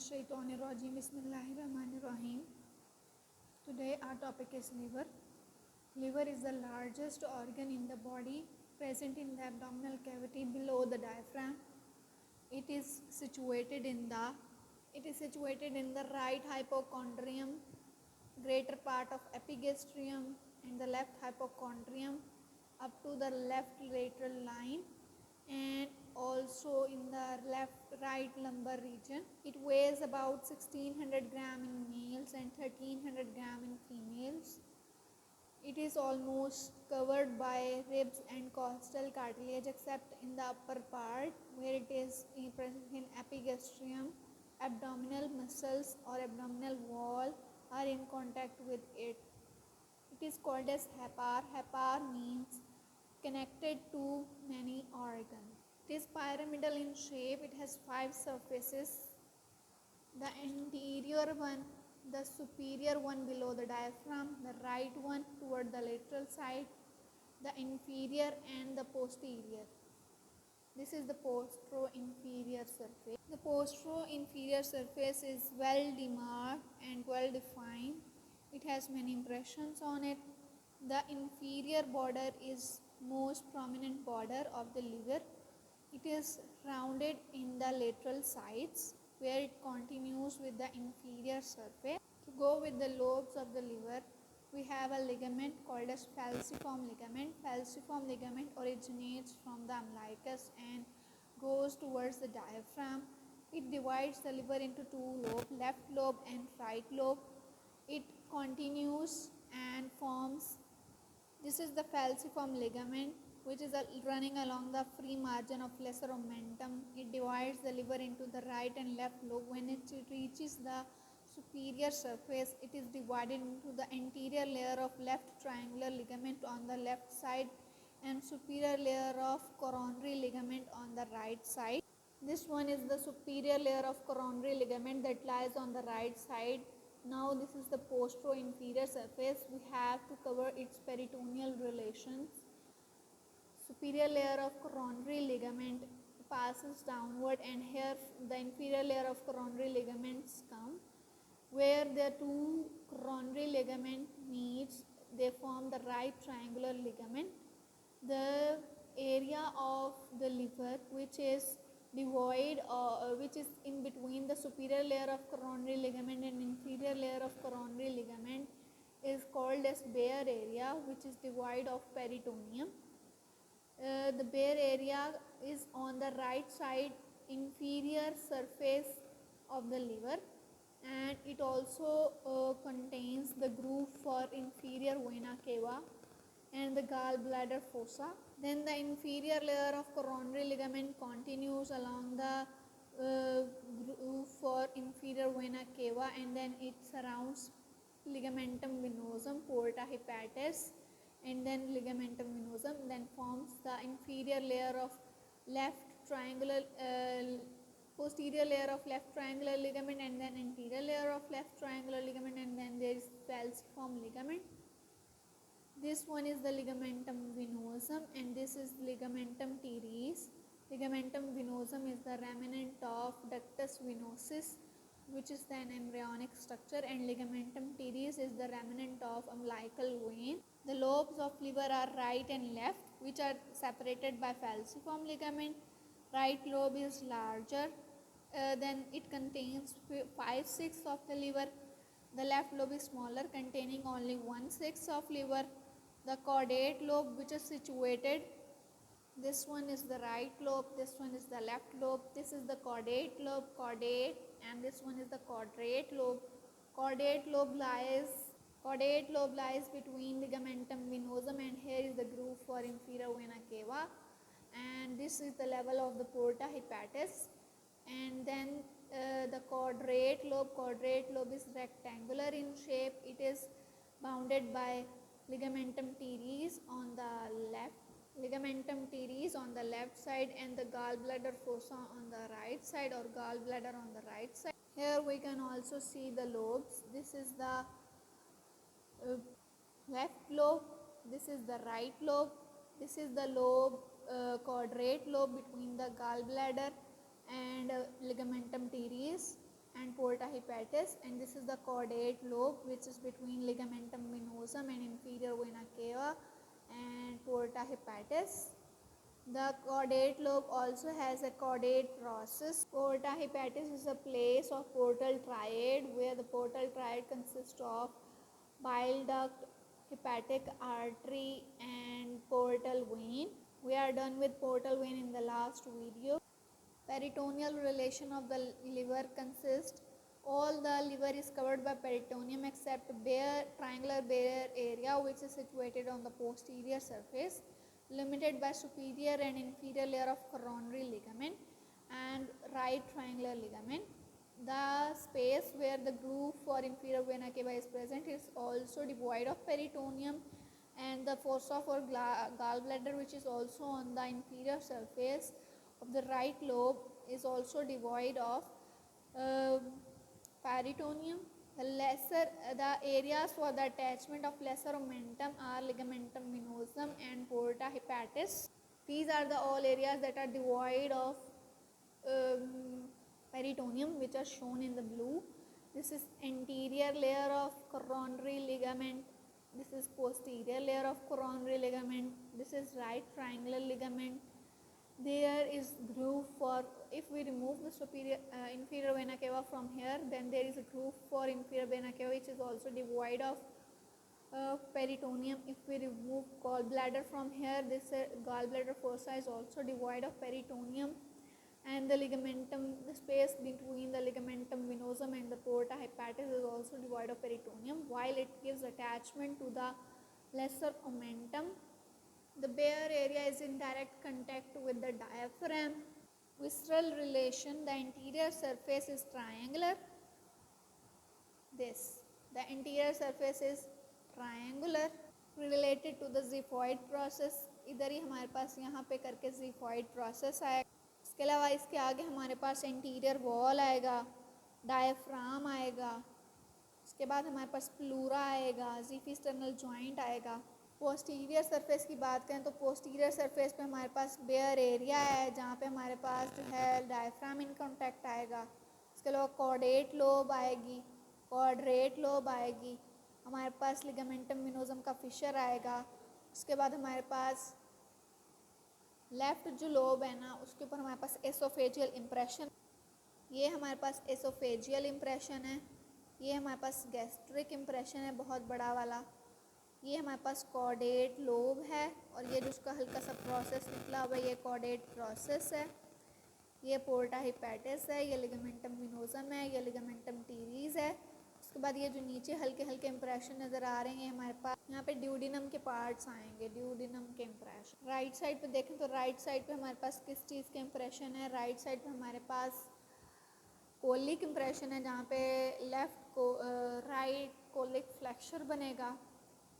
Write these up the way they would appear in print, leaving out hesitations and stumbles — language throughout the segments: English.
Minash-shaytanir-rajim. Bismillahir-rahmanir-rahim. Today our topic is liver. Liver is the largest organ in the body, present in the abdominal cavity below the diaphragm. It is situated in the right hypochondrium, greater part of epigastrium, and the left hypochondrium up to the left lateral line, and also in the right lumbar region. It weighs about 1600 gram in males and 1300 gram in females. It is almost covered by ribs and costal cartilage except in the upper part where it is present in epigastrium. Abdominal muscles or abdominal wall are in contact with it. It is called as hepar. Hepar means connected to many organs. It is pyramidal in shape. It has 5 surfaces. The anterior one, the superior one below the diaphragm, the right one toward the lateral side, the inferior and the posterior. This is the postero-inferior surface. The postero-inferior surface is well demarked and well defined. It has many impressions on it. The inferior border is most prominent border of the liver. It is rounded in the lateral sides where it continues with the inferior surface. To go with the lobes of the liver, we have a ligament called as falciform ligament. Falciform ligament originates from the umbilicus and goes towards the diaphragm. It divides the liver into 2 lobes, left lobe and right lobe. It continues and forms. This is the falciform ligament, which is running along the free margin of lesser omentum. It divides the liver into the right and left lobe. When it reaches the superior surface, it is divided into the anterior layer of left triangular ligament on the left side and superior layer of coronary ligament on the right side. This one is the superior layer of coronary ligament that lies on the right side. Now this is the postero-inferior surface. We have to cover its peritoneal relations. Superior layer of coronary ligament passes downward, and here the inferior layer of coronary ligaments come. Where the 2 coronary ligament meets, they form the right triangular ligament. The area of the liver which is devoid which is in between the superior layer of coronary ligament and inferior layer of coronary ligament is called as bare area, which is devoid of peritoneum. The bare area is on the right side inferior surface of the liver, and it also contains the groove for inferior vena cava and the gallbladder fossa. Then the inferior layer of coronary ligament continues along the groove for inferior vena cava, and then it surrounds ligamentum venosum, porta hepatis, and then ligamentum venosum, then forms the inferior layer of left triangular posterior layer of left triangular ligament, and then anterior layer of left triangular ligament, and then there is falciform ligament. This one is the ligamentum venosum, and this is ligamentum teres. Ligamentum venosum is the remnant of ductus venosus, which is an embryonic structure, and ligamentum teres is the remnant of umbilical vein. The lobes of liver are right and left, which are separated by falciform ligament. Right lobe is larger, then it contains 5/6 of the liver. The left lobe is smaller, containing only 1/6 of liver. The caudate lobe, which is situated, this one is the right lobe, this one is the left lobe. This is the caudate lobe, and this one is the quadrate lobe. Caudate lobe lies between ligamentum venosum, and here is the groove for inferior vena cava, and this is the level of the porta hepatis. And then the quadrate lobe is rectangular in shape. It is bounded by ligamentum teres on the left side, and the gallbladder fossa on the right side, or gallbladder on the right side. Here we can also see the lobes. This is the left lobe, this is the right lobe, this is the lobe, quadrate lobe between the gallbladder and ligamentum teres, and and porta hepatis, and this is the caudate lobe which is between ligamentum venosum and inferior vena cava and porta hepatis. The caudate lobe also has a caudate process. Porta hepatis is a place of portal triad where the portal triad consists of bile duct, hepatic artery and portal vein. We are done with portal vein in the last video. Peritoneal relation of the liver consists, all the liver is covered by peritoneum except bare triangular bare area which is situated on the posterior surface, limited by superior and inferior layer of coronary ligament and right triangular ligament. The space where the groove for inferior vena cava is present is also devoid of peritoneum, and the fossa for gallbladder, which is also on the inferior surface of the right lobe, is also devoid of peritoneum. The areas for the attachment of lesser omentum are ligamentum venosum and porta hepatis. These are the all areas that are devoid of peritoneum, which are shown in the blue. This is anterior layer of coronary ligament. This is posterior layer of coronary ligament. This is right triangular ligament. There is groove for, if we remove the superior inferior vena cava from here, then there is a groove for inferior vena cava which is also devoid of peritoneum. If we remove gallbladder from here, this gallbladder fossa is also devoid of peritoneum, and the ligamentum, the space between the ligamentum venosum and the porta hepatis is also devoid of peritoneum, while it gives attachment to the lesser omentum. The bare area is in direct contact with the diaphragm. Visceral relation, the anterior surface is triangular. The anterior surface is triangular, related to the xiphoid process. इधर ही हमारे पास यहाँ पे करके xiphoid process आएगा. इसके अलावा इसके आगे हमारे पास एंटीरियर वॉल आएगा, डायफ्राम आएगा, इसके बाद हमारे पास प्लूरा आएगा, ज़िफिस्टर्नल जॉइंट आएगा. पोस्टीरियर सरफेस की बात करें तो पोस्टीरियर सरफेस पे हमारे पास बेयर एरिया है जहाँ पे हमारे पास जो है डायफ्राम इन कॉन्टैक्ट आएगा. इसके अलावा कॉर्डेट लोब आएगी, क्वाड्रेट लोब आएगी, हमारे पास लिगामेंटम वेनोसम का फिशर आएगा. उसके बाद हमारे पास लेफ्ट जो लोब है ना, उसके ऊपर हमारे पास एसोफेजियल इम्प्रेशन, ये हमारे पास एसोफेजियल इम्प्रेशन है. ये हमारे पास गैस्ट्रिक इम्प्रेशन है बहुत बड़ा वाला. ये हमारे पास कॉर्डेट लोब है, और ये जो उसका हल्का सा प्रोसेस निकला हुआ है ये कॉर्डेट प्रोसेस है. ये पोर्टा हिपैटिस है, ये लिगामेंटम वेनोसम है, ये लिगामेंटम टीरीज है. उसके बाद ये जो नीचे हल्के हल्के इम्प्रेशन नज़र आ रहे हैं हमारे पास, यहाँ पे ड्यूडिनम के पार्ट्स आएंगे, ड्यूडिनम के इम्प्रेशन. राइट साइड पे देखें तो राइट साइड पे हमारे पास किस चीज़ के इम्प्रेशन है, राइट साइड पे हमारे पास कोलिक इम्प्रेशन है जहाँ पे लेफ्ट को राइट कोलिक फ्लेक्चर बनेगा.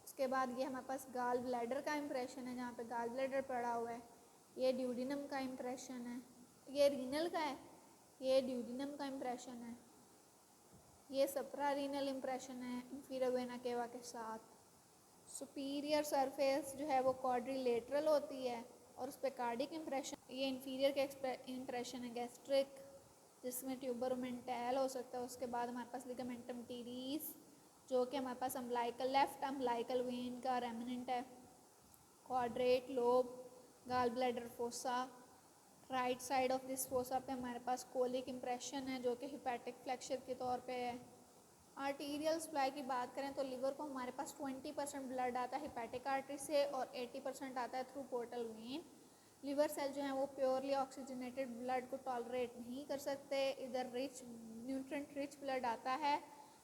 उसके बाद ये हमारे पास गाल ब्लैडर का इम्प्रेशन है जहाँ पे गाल ब्लैडर पड़ा हुआ है. ये ड्यूडिनम का इम्प्रेशन है. ये रीनल का है, ये ड्यूडिनम का इम्प्रेशन है. ये सप्रा रीनल इम्प्रेशन है इंफीरियर वेना केवा के साथ. सुपीरियर सरफेस जो है वो क्वाड्रिलेटरल होती है और उस पर कार्डिक इम्प्रेशन. ये इंफीरियर का इम्प्रेशन है गैस्ट्रिक, जिसमें ट्यूबरोमेंटल हो सकता है. उसके बाद हमारे पास लिगामेंटम टीरीज जो कि हमारे पास अम्बलाइकल लेफ्ट अम्बलाइकल वेन का रेमिनेंट है. Quadrate lobe, gall bladder fossa, right side of this fossa पे हमारे पास कोलिक इम्प्रेशन है जो कि हिपैटिक फ्लैक्चर के तौर पे है. आर्टीरियल सप्लाई की बात करें तो लिवर को हमारे पास 20% ब्लड आता है हिपैटिक आर्टरी से और 80% आता है through portal vein. Liver cell जो है वो प्योरली ऑक्सीजनेटेड ब्लड को टॉलरेट नहीं कर सकते. इधर रिच न्यूट्रेंट रिच ब्लड आता है,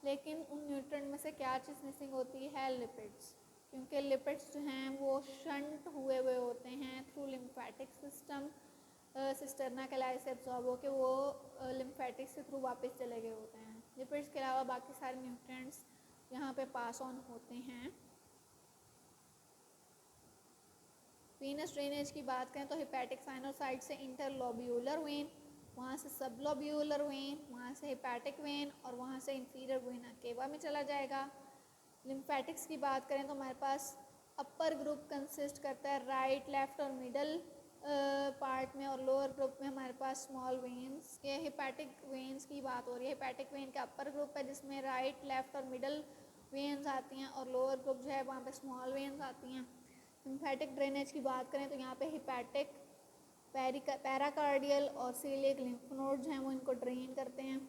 लेकिन उन न्यूट्रेंट में से क्या चीज़ मिसिंग होती है, लिपिड्स. क्योंकि लिपिड्स जो हैं वो शंट हुए होते हैं थ्रू लिम्फेटिक सिस्टम. सिस्टर्ना कैलारी से एब्जॉर्ब होकर वो लिम्फेटिक से थ्रू वापस चले गए होते हैं. लिपिड्स के अलावा बाकी सारे न्यूट्रिएंट्स यहाँ पे पास ऑन होते हैं. वीनस ड्रेनेज की बात करें तो हिपैटिक साइनोसाइड से इंटरलोब्यूलर वेन, वहाँ से सबलोब्यूलर वेन, वहाँ से हिपैटिक वेन और वहाँ से इंफीरियर वेना केवा में चला जाएगा. लिम्फेटिक्स की बात करें तो हमारे पास अपर ग्रुप कंसिस्ट करता है राइट, लेफ्ट और मिडल पार्ट में और लोअर ग्रुप में हमारे पास स्मॉल वेन्स। ये हिपैटिक वेन्स की बात हो रही है। हिपैटिक वेन का अपर ग्रुप है जिसमें राइट, लेफ्ट और मिडल वेन्स आती हैं, और लोअर ग्रुप जो है वहाँ पे स्मॉल वेन्स आती हैं। लिम्फेटिक ड्रेनेज की बात करें तो यहाँ पे हिपैटिक, पैराकार्डियल और सीलियक लिम्फ नोड जो हैं वो इनको ड्रेन करते हैं।